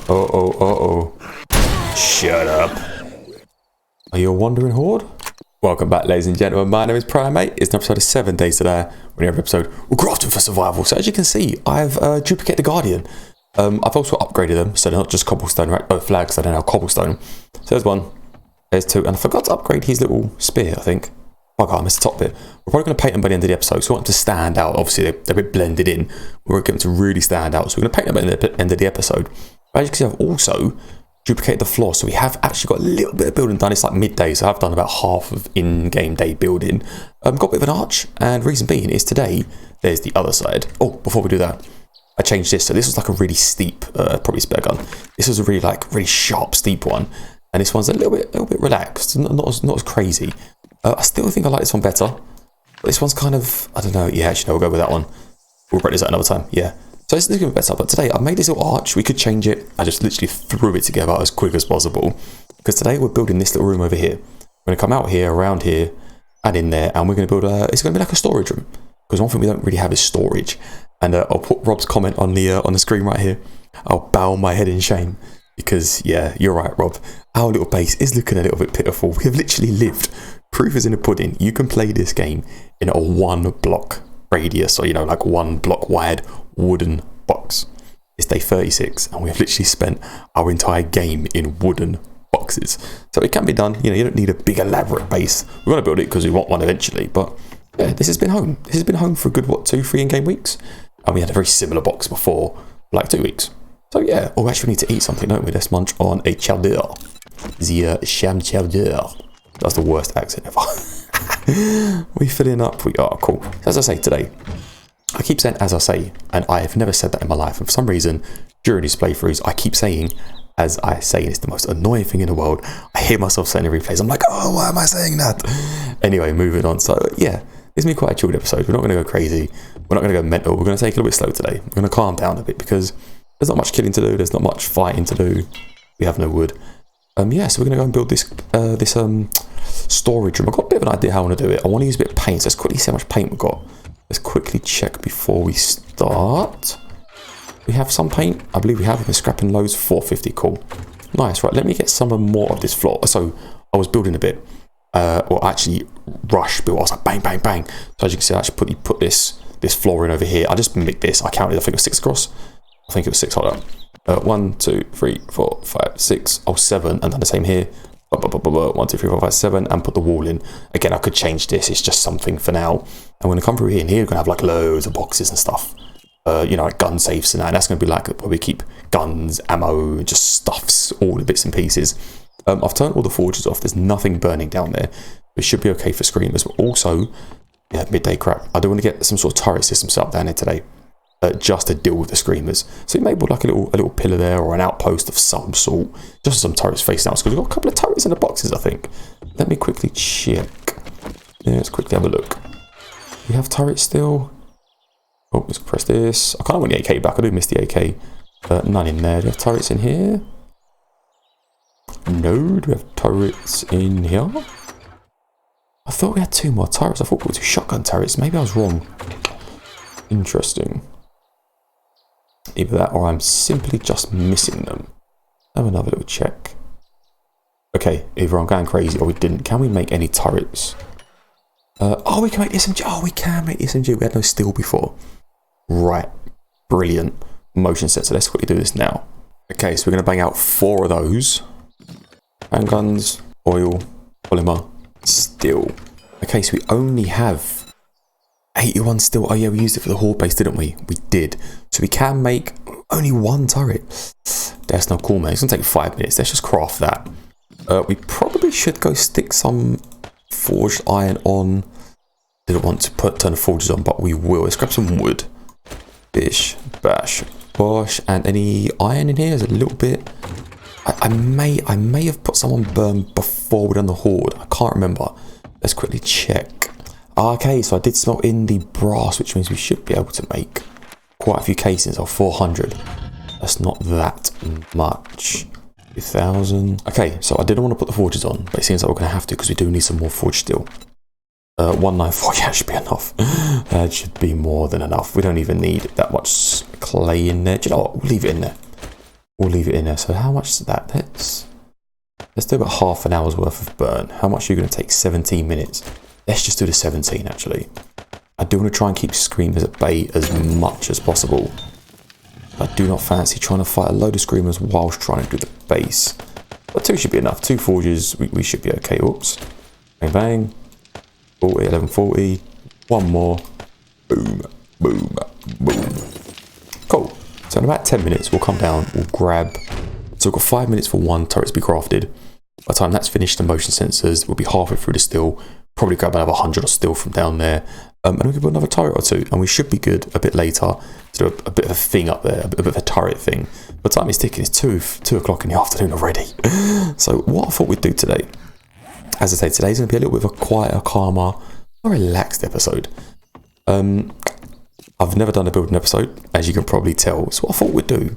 Shut up. Are you a wandering horde? Welcome back, ladies and gentlemen. My name is PriMate. It's an episode of 7 days today. We're in every episode. We're crafting for survival. So as you can see, I've duplicated the Guardian. I've also upgraded them, so they're not just cobblestone, right? Oh, flags, so they're now cobblestone. So there's one. There's two. And I forgot to upgrade his little spear, I think. Oh god, I missed the top bit. We're probably going to paint them by the end of the episode, so we want them to stand out. Obviously, they're a bit blended in. We want them to really stand out, so we're going to paint them by the end of the episode. But as you can see, I've also duplicated the floor, so we have actually got a little bit of building done. It's like midday, so I've done about half of in-game day building. Got a bit of an arch, and reason being is today, there's the other side. Oh, before we do that, I changed this. So this was like a really steep, probably spare gun. This was a really sharp, steep one. And this one's a little bit relaxed, not as crazy. I still think I like this one better. But this one's kind of, I don't know. Yeah, actually, no, we'll go with that one. We'll break this out another time. Yeah. So this is going to be better. But today, I made this little arch. We could change it. I just literally threw it together as quick as possible. Because today, we're building this little room over here. We're going to come out here, around here, and in there. And we're going to build it's going to be like a storage room. Because one thing we don't really have is storage. And I'll put Rob's comment on the screen right here. I'll bow my head in shame. Because, yeah, you're right, Rob. Our little base is looking a little bit pitiful. We have literally lived. Proof is in the pudding. You can play this game in a 1 block radius, or, you know, like 1 block wide wooden box. It's day 36, and we have literally spent our entire game in wooden boxes. So it can be done. You know, you don't need a big elaborate base. We're going to build it because we want one eventually. But, yeah, this has been home. This has been home for a good, 2-3 in-game weeks. And we had a very similar box before, for like 2 weeks. So yeah, oh, actually we need to eat something, don't we? Let's munch on a chowder. The sham chowder. That's the worst accent ever. We filling up, we are cool. As I say today, I keep saying as I say, and I have never said that in my life. And for some reason, during these playthroughs, I keep saying as I say, and it's the most annoying thing in the world. I hear myself saying in replays, I'm like, oh, why am I saying that? Anyway, moving on. So yeah, this is going to be quite a chilled episode. We're not going to go crazy. We're not going to go mental. We're going to take it a little bit slow today. We're going to calm down a bit because there's not much killing to do. There's not much fighting to do. We have no wood. Yeah, so we're going to go and build this storage room. I've got a bit of an idea how I want to do it. I want to use a bit of paint. So let's quickly see how much paint we've got. Let's quickly check before we start. We have some paint. I believe we have. We've been scrapping loads. 450. Cool. Nice. Right, let me get some more of this floor. So I was building a bit. Or actually rush build. I was like bang, bang, bang. So as you can see, I actually put this floor in over here. I just mimicked this. I counted. I think it was 6 across. I think it was 6. Hold up. 1, 2, 3, 4, 5, 6. Oh, 7. And then the same here. 1, 2, 3, 4, 5, 7. And put the wall in. Again, I could change this. It's just something for now. I'm going to come through here. And here we're going to have like loads of boxes and stuff. You know, like gun safes and that. And that's going to be like where we keep guns, ammo, just stuffs, all the bits and pieces. I've turned all the forges off. There's nothing burning down there. We should be okay for screamers. But also, yeah, midday crap. I do want to get some sort of turret system set up down here today. Just to deal with the screamers. So you may put like a little pillar there or an outpost of some sort. Just some turrets facing out. Because we've got a couple of turrets in the boxes, I think. Let me quickly check. Yeah, let's quickly have a look. We have turrets still. Oh, let's press this. I kind of want the AK back. I do miss the AK. None in there. Do we have turrets in here? No. Do we have turrets in here? I thought we had 2 more turrets. I thought we were 2 shotgun turrets. Maybe I was wrong. Interesting. Either that or I'm simply just missing them. Have another little check. Okay, either I'm going crazy or we didn't. Can we make any turrets? Oh, we can make SMG. Oh, we can make SMG. We had no steel before. Right. Brilliant. Motion set. So let's quickly do this now. Okay, so we're going to bang out 4 of those. Handguns, oil, polymer, steel. Okay, so we only have 81 steel. Oh yeah, we used it for the horde base, didn't we? We did. So we can make only 1 turret. That's not cool, man. It's going to take 5 minutes. Let's just craft that. We probably should go stick some forged iron on. Didn't want to turn the forges on, but we will. Let's grab some wood. Bish, bash, bosh. And any iron in here? There's a little bit. I may have put some on burn before we done the horde. I can't remember. Let's quickly check. Okay, so I did smelt in the brass, which means we should be able to make quite a few casings of 400. That's not that much. 2,000. Okay, so I didn't want to put the forges on, but it seems like we're going to have to because we do need some more forge steel. 194, yeah, should be enough. That should be more than enough. We don't even need that much clay in there. Do you know what? We'll leave it in there. we'll leave it in there. So how much is that? Let's do about half an hour's worth of burn. How much are you going to take? 17 minutes. Let's just do the 17 actually. I do want to try and keep screamers at bay as much as possible. I do not fancy trying to fight a load of screamers whilst trying to do the base. But 2 should be enough. 2 forges, we should be okay. Oops. Bang bang. 40, 1140. 1 more. Boom, boom, boom. Cool. So in about 10 minutes, we'll come down, we'll grab. So we've got 5 minutes for 1 turret to be crafted. By the time that's finished, the motion sensors will be halfway through the steel. Probably grab another 100 of steel from down there. And we can put another turret or 2. And we should be good a bit later to do a bit of a thing up there, a bit of a turret thing. By the time it's ticking, it's 2 o'clock in the afternoon already. So what I thought we'd do today, as I say, today's going to be a little bit of a quieter, calmer, more relaxed episode. I've never done a building episode, as you can probably tell. So what I thought we'd do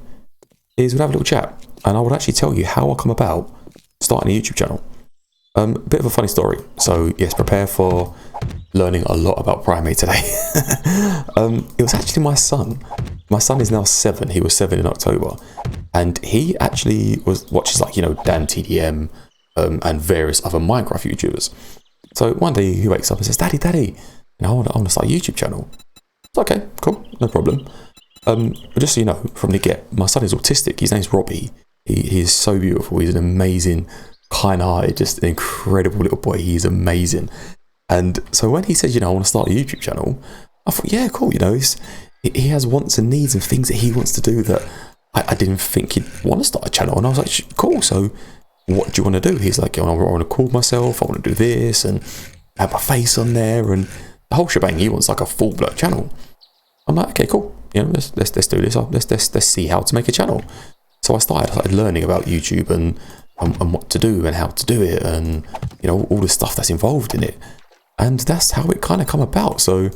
is we'd have a little chat. And I would actually tell you how I come about starting a YouTube channel. A bit of a funny story. So yes, prepare for learning a lot about PriMate today. It was actually my son. My son is now 7. He was 7 in October. And he actually watches like, Dan TDM and various other Minecraft YouTubers. So one day he wakes up and says, Daddy, I want to start a YouTube channel. It's okay, cool, no problem. But just so you know, from the get, my son is autistic. His name's Robbie. He is so beautiful. He's an amazing, kind-hearted, just an incredible little boy. He's amazing. And so when he says, I want to start a YouTube channel, I thought, yeah, cool. He has wants and needs and things that he wants to do that I didn't think he'd want to start a channel. And I was like, cool. So what do you want to do? He's like, I want to call myself. I want to do this and have my face on there and the whole shebang. He wants like a full-blown channel. I'm like, okay, cool. Let's do this. Let's see how to make a channel. So I started learning about YouTube and what to do and how to do it and all the stuff that's involved in it. And that's how it kind of come about. So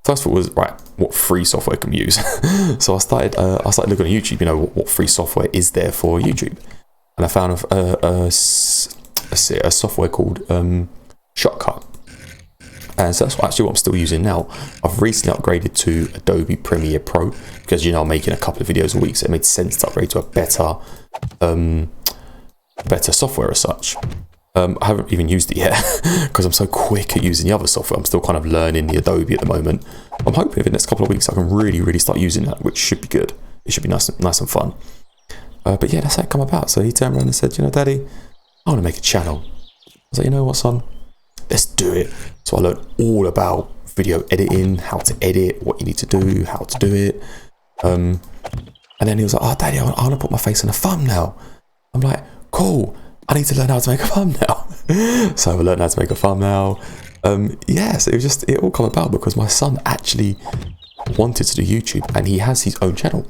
first thought was, right, what free software can we use? So I started looking at YouTube, what free software is there for YouTube. And I found a software called Shotcut. And so that's actually what I'm still using now. I've recently upgraded to Adobe Premiere Pro because I'm making a couple of videos a week, so it made sense to upgrade to a better software as such. I haven't even used it yet because I'm so quick at using the other software. I'm still kind of learning the Adobe at the moment. I'm hoping in the next couple of weeks I can really start using that, which should be good. It should be nice and fun. But yeah, that's how it come about. So he turned around and said, Daddy, I want to make a channel. I was like, you know what, son? Let's do it. So I learned all about video editing, how to edit, what you need to do, how to do it. And then he was like, oh, Daddy, I want to put my face in a thumbnail. I'm like, cool. I need to learn how to make a thumbnail. So I learned how to make a thumbnail. So it all come about because my son actually wanted to do YouTube and he has his own channel.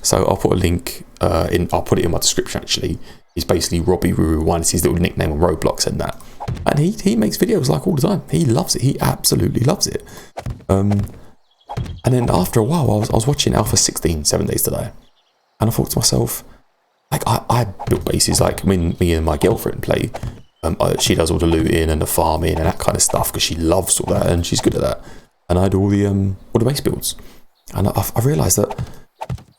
So I'll put a link I'll put it in my description actually. It's basically Robbie Ruru1. It's his little nickname on Roblox and that. And he makes videos like all the time. He loves it. He absolutely loves it. And then after a while, I was watching Alpha 16 7 days today. And I thought to myself, like, I built bases like when me and my girlfriend play. She does all the looting and the farming and that kind of stuff because she loves all that and she's good at that. And I do all the base builds. And I realised that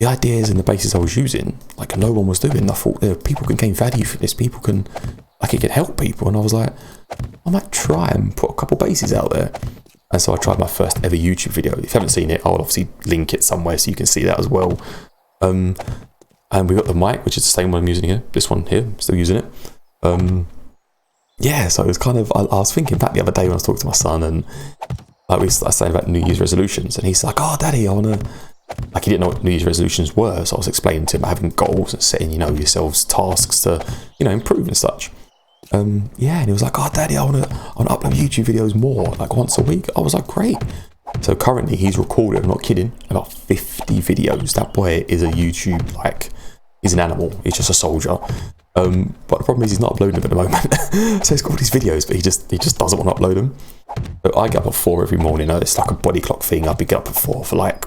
the ideas and the bases I was using, like no one was doing. I thought people can gain value from this. It can help people. And I was like, I might try and put a couple bases out there. And so I tried my first ever YouTube video. If you haven't seen it, I'll obviously link it somewhere so you can see that as well. And we got the mic, which is the same one I'm using here. This one here, I'm still using it. So it was kind of, I was thinking back the other day when I was talking to my son and like we started saying about New Year's resolutions. And he's like, oh, Daddy, I want to, like he didn't know what New Year's resolutions were. So I was explaining to him having goals and setting, yourselves tasks to, improve and such. And he was like, oh, Daddy, I want to upload YouTube videos more, like once a week. I was like, great. So currently he's recorded, I'm not kidding, about 50 videos. That boy is a YouTube, he's an animal. He's just a soldier. But the problem is he's not uploading them at the moment. So he's got all these videos, but he just doesn't want to upload them. So I get up at 4 every morning. It's like a body clock thing. I've been getting up at 4 for like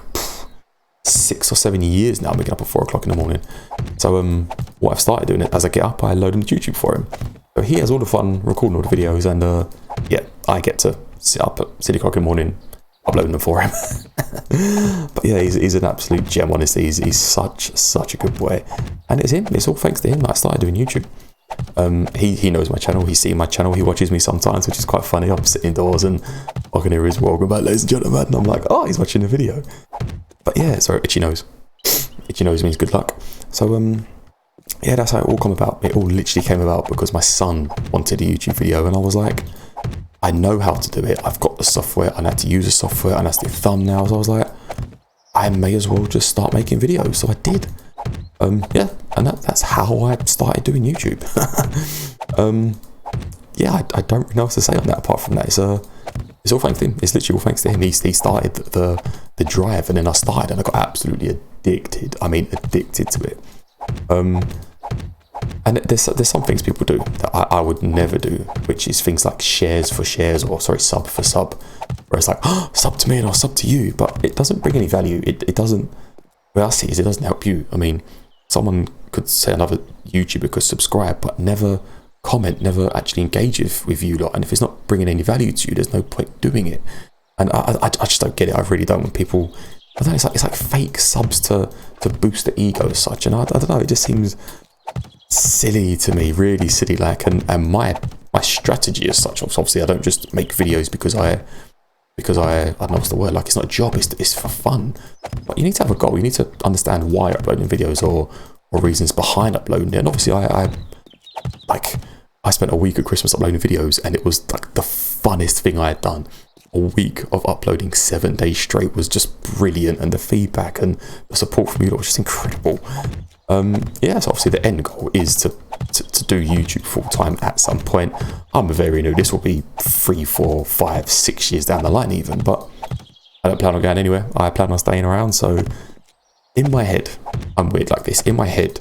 6 or 7 years now. I've been getting up at 4 o'clock in the morning. So what I've started doing, as I get up, I load them to YouTube for him. So he has all the fun recording all the videos, and I get to sit up at 6 o'clock in the morning, uploading them for him. But yeah, he's an absolute gem, honestly. He's such a good boy, and it's all thanks to him that I started doing YouTube. He knows my channel, he's seen my channel, he watches me sometimes, which is quite funny. I'm sitting indoors and I can hear his welcome back, ladies and gentlemen, and I'm like, oh, he's watching the video. But yeah, sorry, itchy nose means good luck. So yeah, that's how it all came about. It all literally came about because my son wanted a YouTube video, and I was like, I know how to do it, I've got the software, I know how to use the software, and I have to do thumbnails. I was like, I may as well just start making videos. So I did. Yeah, and that's how I started doing YouTube. Yeah, I don't really know what to say on that apart from that. It's all thanks to him. It's literally all thanks to him. He started the drive, and then I started, and I got absolutely addicted. I mean, addicted to it. And there's some things people do that I would never do, which is things like shares for shares, or sorry, sub for sub, where it's like, oh, sub to me and I'll sub to you, but it doesn't bring any value. It doesn't. What I see is it doesn't help you. I mean, someone could say another YouTuber could subscribe, but never comment, never actually engage with you lot. And if it's not bringing any value to you, there's no point doing it. And I just don't get it. I really don't. When people, I don't know, it's like fake subs to boost the ego as such. And I don't know. It just seems silly to me, really silly. Like, and my strategy as such. Obviously, I don't just make videos because I don't know what's the word, like, it's not a job, it's for fun. But you need to have a goal, you need to understand why you're uploading videos, or reasons behind uploading it. And obviously I spent a week at Christmas uploading videos, and it was like the funnest thing I had done. A week of uploading 7 days straight was just brilliant, and the feedback and the support from you lot was just incredible. Yeah, so obviously the end goal is to do YouTube full time at some point. I'm very new. This will be 3, 4, 5, 6 years down the line even, but I don't plan on going anywhere. I plan on staying around. So in my head, I'm weird like this. In my head,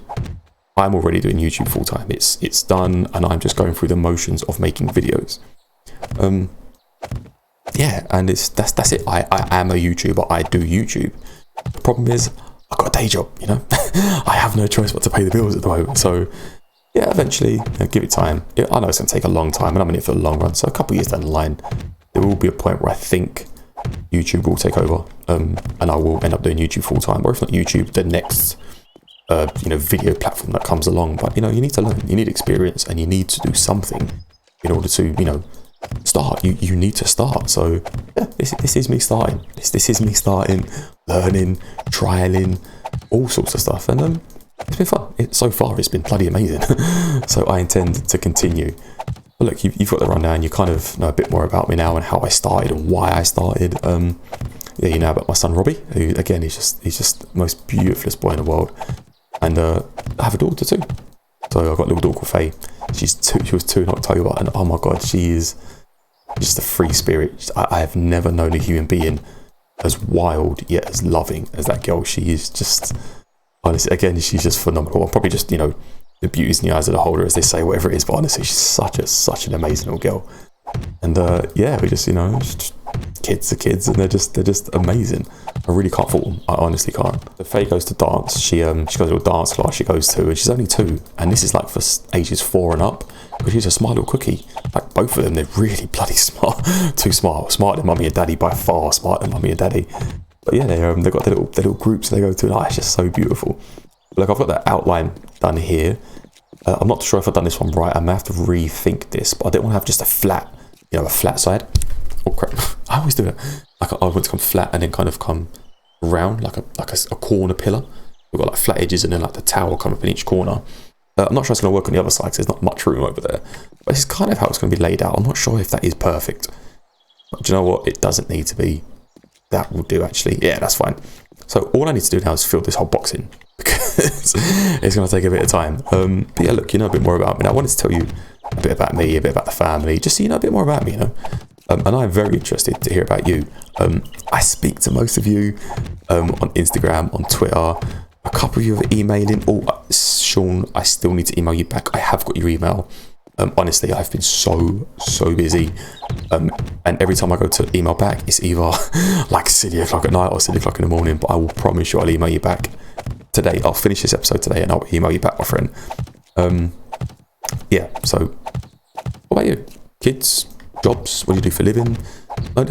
I'm already doing YouTube full time. It's done, and I'm just going through the motions of making videos. Yeah, and that's it. I am a YouTuber. I do YouTube. The problem is, I've got a day job, you know. I have no choice but to pay the bills at the moment. So yeah, eventually, give it time. I know it's going to take a long time, and I'm in it for the long run. So a couple of years down the line, there will be a point where I think YouTube will take over, and I will end up doing YouTube full time, or if not YouTube, the next video platform that comes along. But you need to learn, you need experience, and you need to do something in order to start. You need to start. So yeah, this is me starting. This is me starting, learning, trialing, all sorts of stuff, and it's been fun. So far it's been bloody amazing. So I intend to continue. But look, you've got the rundown. You kind of know a bit more about me now, and how I started and why I started. Yeah, you know about my son Robbie, who again he's just the most beautifulest boy in the world. And I have a daughter too. So I've got a little daughter called Faye. She was 2 in October, and oh my god, she is just a free spirit. I have never known a human being as wild yet as loving as that girl. She is just, honestly, again, she's just phenomenal. Probably just, the beauty's in the eyes of the beholder, as they say, whatever it is. But honestly, she's such an amazing little girl. And yeah, we just, just kids are kids, and they're just amazing. I really can't fault them. I honestly can't. So Faye goes to dance. She goes to a dance class she goes to, and she's only 2. And this is like for ages 4 and up, because she's a smart little cookie. Like both of them, they're really bloody smart. Too smart. Smarter than mummy and daddy by far. Smarter than mummy and daddy. But yeah, they've got their little groups they go to. And, it's just so beautiful. Like, I've got that outline done here. I'm not sure if I've done this one right. I may have to rethink this, but I don't want to have just a flat, a flat side. Oh crap! I always do it. Like, I want to come flat and then kind of come round like a corner pillar. We've got like flat edges, and then like the tower come up in each corner. I'm not sure it's going to work on the other side because there's not much room over there. But this is kind of how it's going to be laid out. I'm not sure if that is perfect. But do you know what? It doesn't need to be. That will do, actually. Yeah, that's fine. So all I need to do now is fill this whole box in, because it's going to take a bit of time. But yeah, look, you know a bit more about me. I wanted to tell you a bit about me, a bit about the family, just so you know a bit more about me, And I'm very interested to hear about you. I speak to most of you on Instagram, on Twitter. A couple of you are emailing. Oh, Sean, I still need to email you back. I have got your email. Honestly, I've been so busy. And every time I go to email back, it's either like 6 o'clock at night or 6 o'clock in the morning. But I will promise you I'll email you back today. I'll finish this episode today and I'll email you back, my friend. Yeah, so what about you? Kids? Jobs? What do you do for a living? No,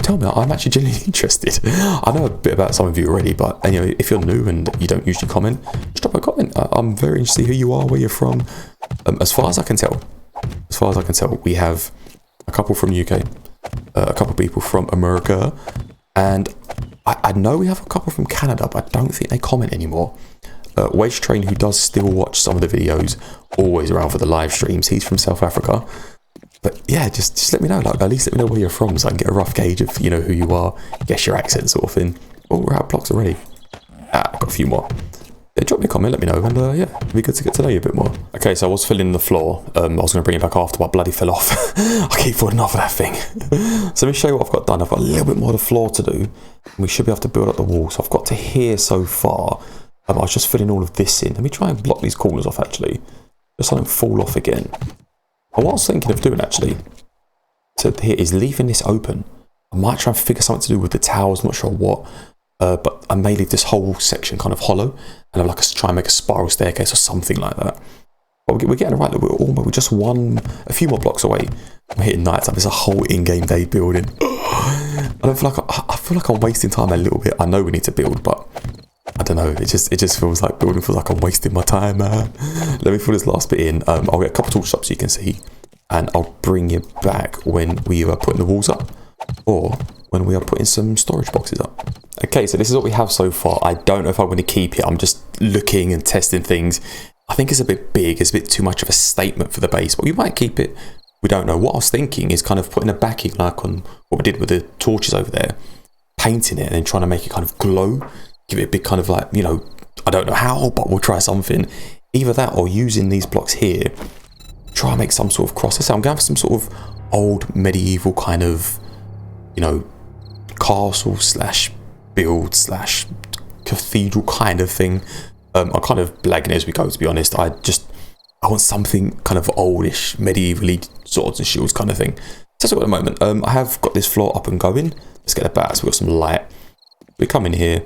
tell tell me. I'm actually genuinely interested. I know a bit about some of you already, but anyway, if you're new and you don't usually comment, just drop a comment. I'm very interested who you are, where you're from. As far as I can tell, we have a couple from UK, a couple people from America, and I know we have a couple from Canada, but I don't think they comment anymore. Wage Train, who does still watch some of the videos, always around for the live streams. He's from South Africa. But yeah, just let me know. Like, at least let me know where you're from, so I can get a rough gauge of, you know, who you are, guess your accent sort of thing. Oh, we're out of blocks already. I've got a few more. Yeah, drop me a comment, let me know, and yeah, it'd be good to get to know you a bit more. Okay, so I was filling the floor. I was going to bring it back after, but I bloody fell off. I keep falling off of that thing. So let me show you what I've got done. I've got a little bit more of the floor to do, and we should be able to build up the wall. So I've got to here so far. I was just filling all of this in. Let me try and block these corners off, actually, just so I don't fall off again. And what I was thinking of doing, actually, to here is leaving this open. I might try and figure something to do with the towers, not sure what, but I may leave this whole section kind of hollow, and I'll try and make a spiral staircase or something like that. But we're getting it right. We're just a few more blocks away. I'm hitting night time. It's a whole in-game day building. I feel like I'm wasting time a little bit. I know we need to build, but I don't know, it just feels like building feels like I'm wasting my time, man. Let me fill this last bit in. I'll get a couple torches up so you can see, and I'll bring you back when we are putting the walls up, or when we are putting some storage boxes up. Okay, so this is what we have so far. I don't know if I'm going to keep it. I'm just looking and testing things. I think it's a bit big. It's a bit too much of a statement for the base, but we might keep it. We don't know. What I was thinking is kind of putting a backing like on what we did with the torches over there, painting it and then trying to make it kind of glow. Give it a big kind of like, you know, I don't know how, but we'll try something. Either that or using these blocks here, try and make some sort of cross. So I'm going for some sort of old medieval kind of, you know, castle slash build slash cathedral kind of thing. I'm kind of blagging it as we go, to be honest. I want something kind of oldish, medievally swords and shields kind of thing. So that's what at the moment. I have got this floor up and going. Let's get it back. So we've got some light. We come in here.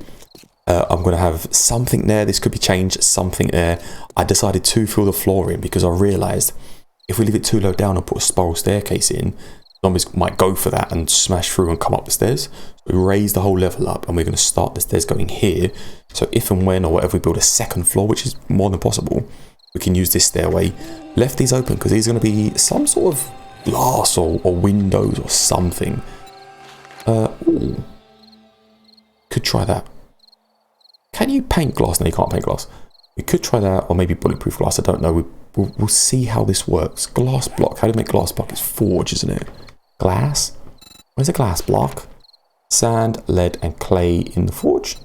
I'm going to have something there. This could be changed, something there. I decided to fill the floor in because I realised if we leave it too low down and put a spiral staircase in, zombies might go for that and smash through and come up the stairs. So we raise the whole level up and we're going to start the stairs going here. So if and when or whatever we build a second floor, which is more than possible, we can use this stairway. Left these open because these are going to be some sort of glass or windows or something. Ooh. Could try that. Can you paint glass? No, you can't paint glass. We could try that, or maybe bulletproof glass. I don't know. We'll see how this works. Glass block. How do you make glass block? It's forge, isn't it? Glass? Where's a glass block? Sand, lead, and clay in the forge.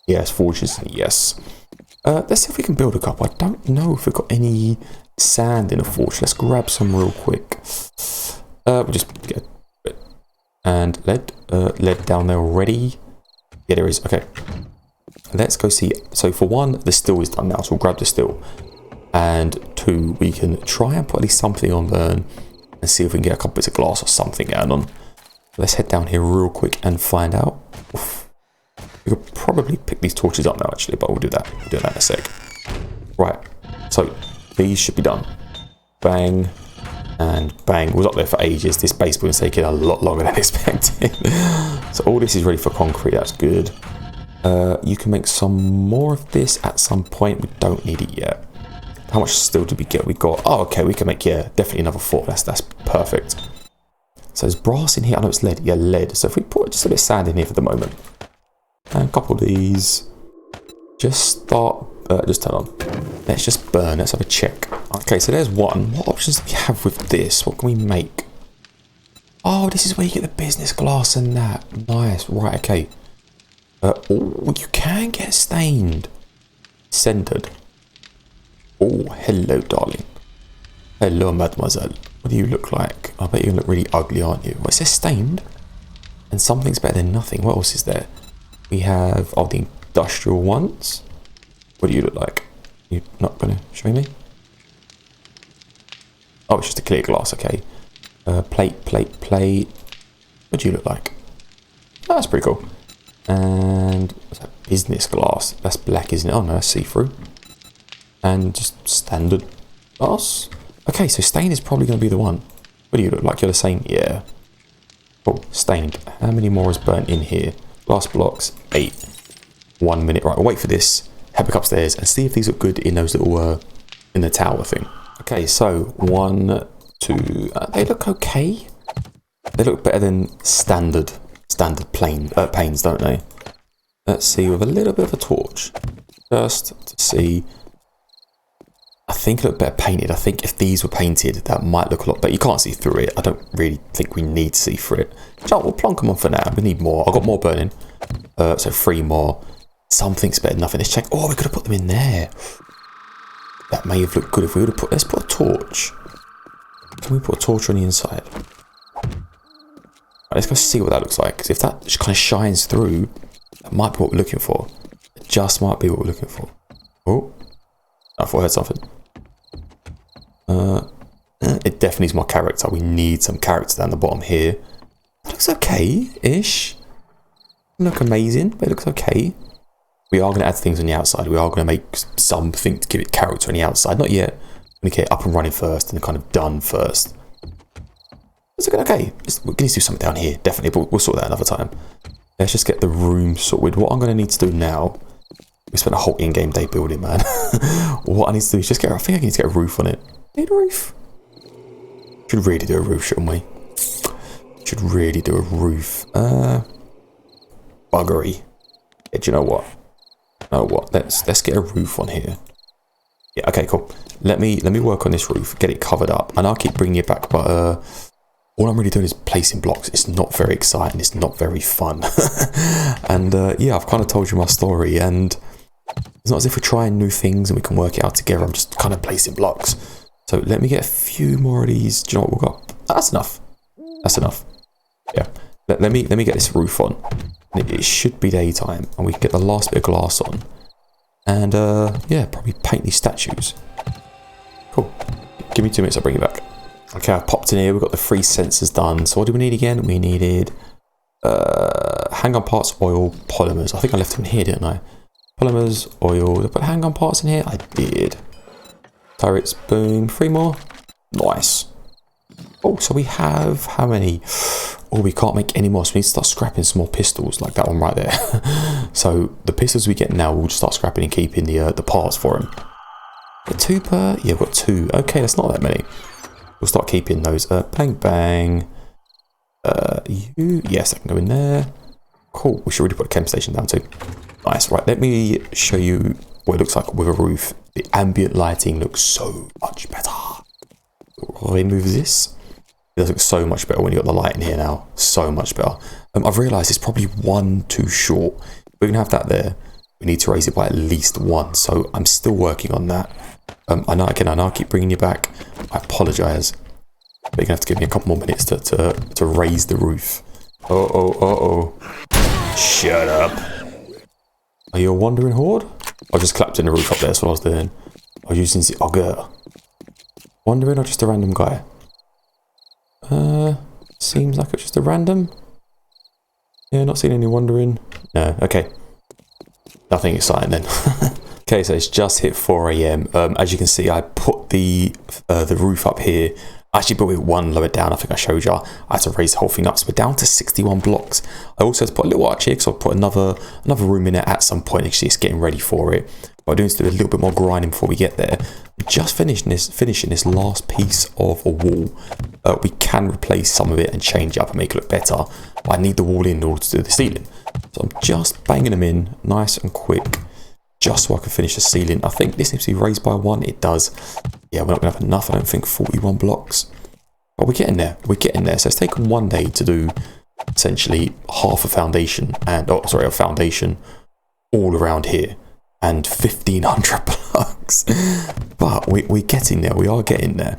Yes, forges. Yes. Let's see if we can build a couple. I don't know if we've got any sand in a forge. Let's grab some real quick. We'll just get a bit. And lead. Lead down there already. Yeah, there is. Okay. Let's go see. So for one, the still is done now, so we'll grab the still. And two, we can try and put at least something on burn and see if we can get a couple bits of glass or something going on. Let's head down here real quick and find out. Oof. We could probably pick these torches up now, actually, but we'll do that. We'll do that in a sec. Right. So these should be done. Bang. And bang. It was up there for ages. This base building's taking a lot longer than expected. So all this is ready for concrete. That's good. You can make some more of this at some point. We don't need it yet. How much still did we get? We got, oh, okay, we can make, yeah, definitely another 4. That's perfect. So there's brass in here. I know it's lead. Yeah, lead. So if we put just a bit of sand in here for the moment. And a couple of these. Just start, just turn on. Let's just burn. Let's have a check. Okay, so there's one. What options do we have with this? What can we make? Oh, this is where you get the business glass and that. Nice. Right, okay. Oh, you can get stained. Centered. Oh, hello, darling. Hello, mademoiselle. What do you look like? I bet you look really ugly, aren't you? Well, it says stained. And something's better than nothing. What else is there? We have, oh, the industrial ones. What do you look like? You're not going to show me? Oh, it's just a clear glass, okay. Plate. What do you look like? Oh, that's pretty cool. And what's that? Business glass. That's black, isn't it? Oh no, that's see-through. And just standard glass. Okay, so stain is probably going to be the one. What do you look like? You're the same? Yeah. Oh, stained. How many more is burnt in here? Last blocks, 8. 1 minute. Right, we'll wait for this. Head back upstairs and see if these look good in those little, in the tower thing. Okay, so 1, 2. They look okay. They look better than standard panes, don't they? Let's see with a little bit of a torch. Just to see. I think it looked better painted. I think if these were painted, that might look a lot better. You can't see through it. I don't really think we need to see through it. So we'll plonk them on for now. We need more. I've got more burning. So 3 more. Something's better than nothing. Let's check. Oh, we could have put them in there. That may have looked good if we would have put... Let's put a torch. Can we put a torch on the inside? Right, let's go see what that looks like. Because if that just kind of shines through, that might be what we're looking for. It just might be what we're looking for. Oh. I thought I heard something. It definitely is more character. We need some character down the bottom here. That looks okay-ish. Look amazing, but it looks okay. We are going to add things on the outside. We are going to make something to give it character on the outside. Not yet. We're going to get it up and running first and kind of done first. It's looking okay. We're going to do something down here, definitely, but we'll sort that another time. Let's just get the room sorted. What I'm going to need to do now... We spent a whole in-game day building, man. What I need to do is just get... I think I need to get a roof on it. Need a roof? Should really do a roof, shouldn't we? Should really do a roof. Buggery. Yeah, do you know what? Let's get a roof on here. Yeah, okay, cool. Let me work on this roof, get it covered up, and I'll keep bringing it back. But all I'm really doing is placing blocks. It's not very exciting. It's not very fun. And yeah, I've kind of told you my story, and it's not as if we're trying new things and we can work it out together. I'm just kind of placing blocks. So let me get a few more of these. Do you know what we've got? That's enough. That's enough. Yeah. Let me get this roof on. It should be daytime, and we can get the last bit of glass on. And yeah, probably paint these statues. Cool. Give me 2 minutes, I'll bring you back. Okay, I've popped in here, we've got the 3 sensors done. So what do we need again? We needed handgun parts, oil, polymers. I think I left them in here, didn't I? Polymers, oil. Did I put handgun parts in here? I did. Turrets, boom. 3 more. Nice. Oh, so we have how many? Oh, we can't make any more, so we need to start scrapping some more pistols, like that one right there. So the pistols we get now, we'll just start scrapping and keeping the parts for them. Get 2 per? Yeah, we've got 2. Okay, that's not that many. We'll start keeping those. Bang, bang. Yes, I can go in there. Cool. We should really put a chem station down too. Nice. Right, let me show you what it looks like with a roof. The ambient lighting looks so much better. I'll remove this. It does look so much better when you've got the light in here now. So much better. I've realised it's probably 1 too short. We're going to have that there. We need to raise it by at least 1. So I'm still working on that. I know I keep bringing you back. I apologise. But you're going to have to give me a couple more minutes to raise the roof. Uh-oh. Shut up. Are you a wandering horde? I just clapped in the roof up there, that's what I was doing. I was using the auger. Wandering or just a random guy? Seems like it's just a random. Yeah, not seeing any wandering. No, okay. Nothing exciting then. Okay, so it's just hit 4 AM. As you can see, I put the roof up here. I actually put it 1 lower down. I think I showed you. I had to raise the whole thing up. So we're down to 61 blocks. I also had to put a little arch here because I'll put another room in it at some point. Actually, it's getting ready for it. But I'm doing a little bit more grinding before we get there. Just finishing this last piece of a wall. We can replace some of it and change it up and make it look better. But I need the wall in order to do the ceiling. So I'm just banging them in nice and quick. Just so I can finish the ceiling. I think this needs to be raised by 1. It does. Yeah, we're not going to have enough. I don't think 41 blocks. But we're getting there. We're getting there. So it's taken 1 day to do essentially half a foundation a foundation all around here and 1,500 blocks. But we're getting there. We are getting there.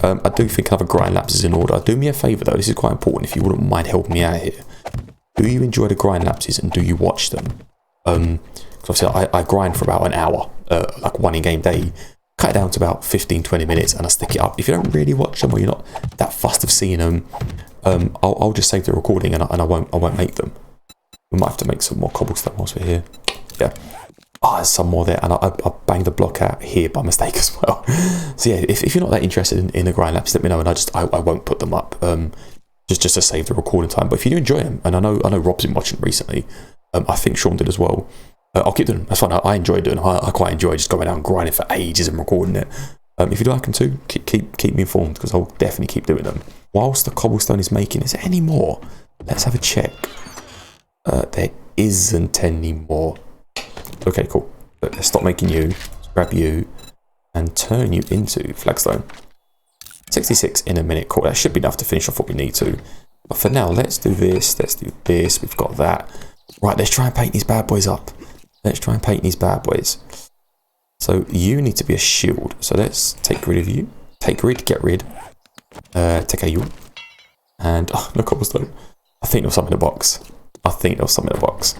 I do think another grind lapse is in order. Do me a favour though. This is quite important. If you wouldn't mind helping me out here, do you enjoy the grind lapses and do you watch them? Because obviously I grind for about an hour, like 1 in-game day, cut it down to about 15-20 minutes and I stick it up. If you don't really watch them or you're not that fussed of seeing them, I'll just save the recording and I won't make them. We might have to make some more cobblestone whilst we're here. Yeah. Oh, there's some more there, and I banged the block out here by mistake as well. So yeah, if you're not that interested in the grind laps, let me know, and I won't put them up. just to save the recording time. But if you do enjoy them, and I know Rob's been watching recently, I think Sean did as well. I'll keep doing them. That's fine. I enjoy doing them. I quite enjoy just going out and grinding for ages and recording it. If you do like them too, keep me informed, because I'll definitely keep doing them. Whilst the cobblestone is making, is there any more? Let's have a check. There isn't any more. Okay, cool. Let's stop making you. Let's grab you and turn you into flagstone. 66 in a minute. Cool. That should be enough to finish off what we need to. But for now, let's do this. Let's do this. We've got that. Right, let's try and paint these bad boys up. Let's try and paint these bad boys. So you need to be a shield. So let's take rid of you. Take rid, get rid. Take a you. And look, cobblestone. I think there was something in the box.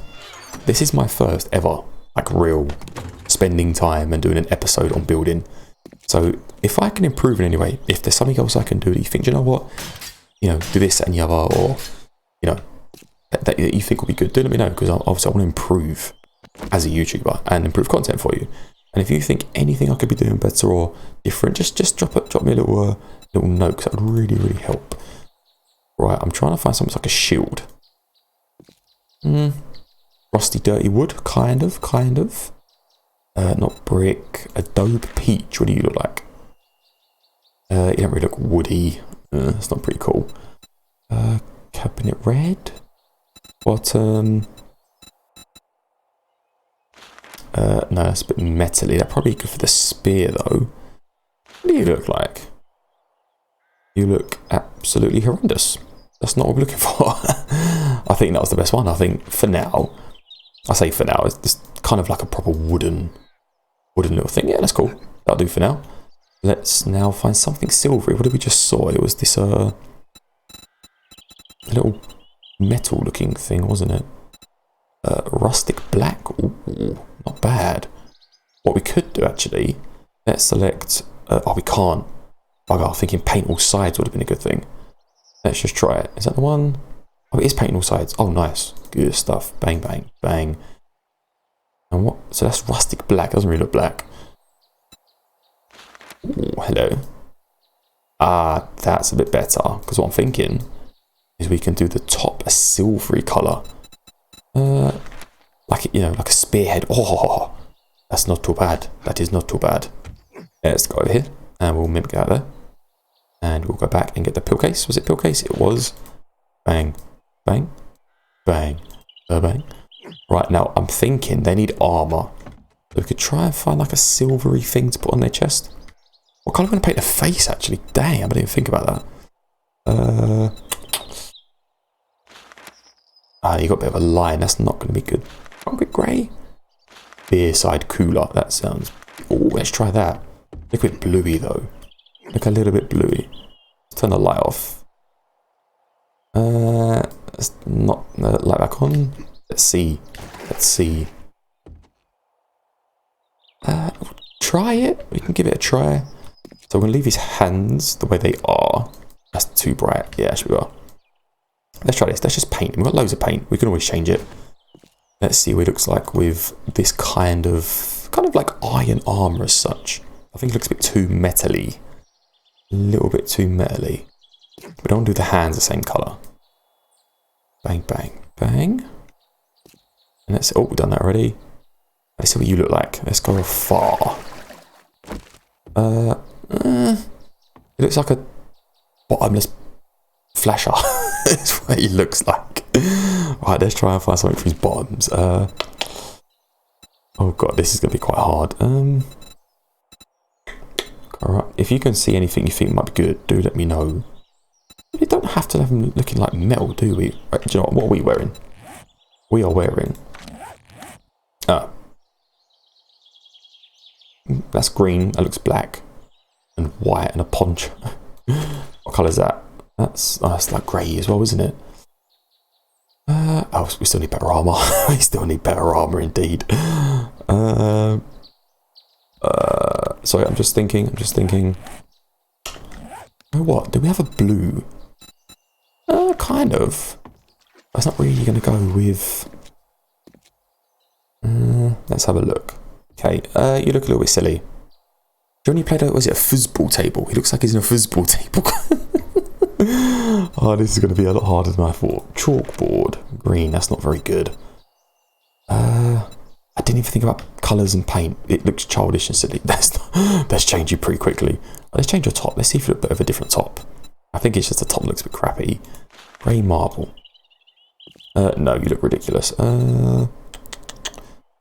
This is my first ever, like, real spending time and doing an episode on building. So if I can improve in any way, if there's something else I can do that you think, you know what, do this and the other, or that you think will be good, do let me know, because obviously I want to improve as a YouTuber and improve content for you. And if you think anything I could be doing better or different, just drop me a little note, because that would really, really help. Right, I'm trying to find something like a shield. Rusty, dirty wood, kind of. Not brick. Adobe peach. What do you look like? You don't really look woody. That's not pretty cool. Cabinet red. Bottom. No, that's a bit metally. That'd probably be good for the spear, though. What do you look like? You look absolutely horrendous. That's not what we're looking for. I think that was the best one. I think for now, I say for now, it's just kind of like a proper wooden little thing. Yeah, that's cool. That'll do for now. Let's now find something silvery. What did we just saw? It was this little metal looking thing, wasn't it? Rustic black. Ooh, not bad. What we could do, actually, let's select... oh, we can't. Bugger, I'm thinking paint all sides would have been a good thing. Let's just try it. Is that the one? Oh, it is painting all sides. Oh, nice. Good stuff. Bang, bang, bang. And what? So that's rustic black. Doesn't really look black. Ooh, hello. Ah, that's a bit better. Because what I'm thinking is we can do the top a silvery colour. Like a spearhead. Oh, that's not too bad. That is not too bad. Let's go over here and we'll mimic out there. And we'll go back and get the pill case. Was it pill case? It was. Bang, bang, bang, bang. Right, now I'm thinking they need armour. So we could try and find like a silvery thing to put on their chest. What colour am I going to paint the face, actually? Dang, I didn't even think about that. You got a bit of a line. That's not going to be good. A bit grey. Beer side cooler. That sounds... Oh, let's try that. Look a bit bluey, though. Look a little bit bluey. Let's turn the light off. Let's not light back on. Let's see. Try it. We can give it a try. So we're going to leave his hands the way they are. That's too bright. Yeah, actually we are. Let's try this. Let's just paint him. We've got loads of paint. We can always change it. Let's see what it looks like with this kind of like iron armor as such. I think it looks a bit too metally. A little bit too metally. We don't do the hands the same colour. Bang, bang, bang. And let's... Oh, we've done that already. Let's see what you look like. Let's go far. It looks like a bottomless flasher. That's what he looks like. Right, let's try and find something for his bottoms. Oh god, this is going to be quite hard. Alright, if you can see anything you think might be good, do let me know. We don't have to have him looking like metal, do we? Right, do you know what are we wearing? We are wearing... that's green, that looks black. And white and a poncho. What colour is that? That's like grey as well, isn't it? Oh, we still need better armour. We still need better armour indeed. Sorry, I'm just thinking. Oh, what? Do we have a blue? Kind of. That's not really going to go with... let's have a look. Okay, you look a little bit silly. Do you only played was it a foosball table? He looks like he's in a foosball table. Oh, this is going to be a lot harder than I thought. Chalkboard. Green, that's not very good. I didn't even think about colours and paint. It looks childish and silly. Let's change it pretty quickly. Let's change your top. Let's see if you look a bit of a different top. I think it's just the top looks a bit crappy. Grey marble. No, you look ridiculous. Let's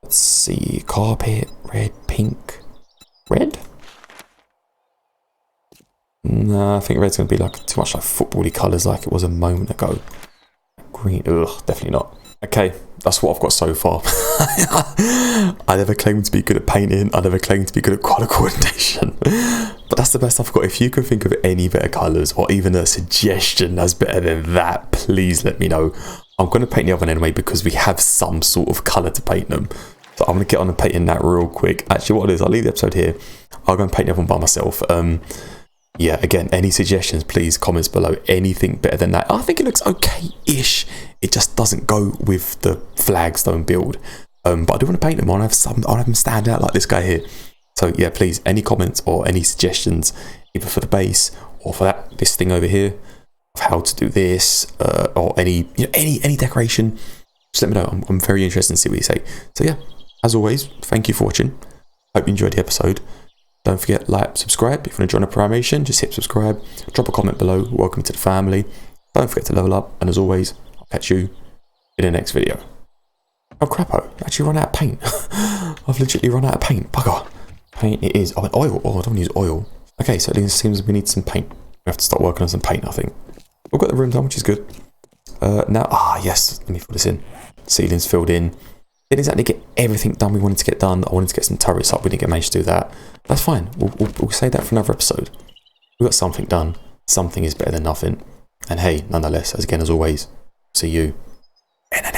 see. Carpet. Red. Pink. Red? No, I think red's going to be like too much like football-y colours like it was a moment ago. Green. Ugh, definitely not. Okay, that's what I've got so far. I never claimed to be good at painting. I never claimed to be good at colour coordination. But that's the best I've got. If you can think of any better colours or even a suggestion that's better than that, please let me know. I'm going to paint the other one anyway because we have some sort of colour to paint them. So I'm going to get on and painting that real quick. Actually, what it is, I'll leave the episode here. I'll go and paint the other one by myself. Yeah, again, any suggestions, please, comments below. Anything better than that. I think it looks okay-ish. It just doesn't go with the flagstone build. But I do want to paint them. I'll have them stand out like this guy here. So yeah, please, any comments or any suggestions, either for the base or for this thing over here, of how to do this, or any decoration, just let me know. I'm very interested in see what you say. So yeah, as always, thank you for watching. Hope you enjoyed the episode. Don't forget, like, subscribe. If you want to join a PriMation, just hit subscribe. Drop a comment below. Welcome to the family. Don't forget to level up. And as always, I'll catch you in the next video. Oh, crapo. I actually run out of paint. I've legitimately run out of paint. Bugger. Paint it is. Oh, oil. Oh, I don't use oil. Okay, so it seems we need some paint. We have to start working on some paint, I think. We've got the room done, which is good. Now, yes. Let me fill this in. Ceiling's filled in. Didn't exactly get everything done we wanted to get done. I wanted to get some turrets up. We didn't manage to do that. That's fine. We'll save that for another episode. We got something done. Something is better than nothing. And hey, nonetheless, as always, see you in the next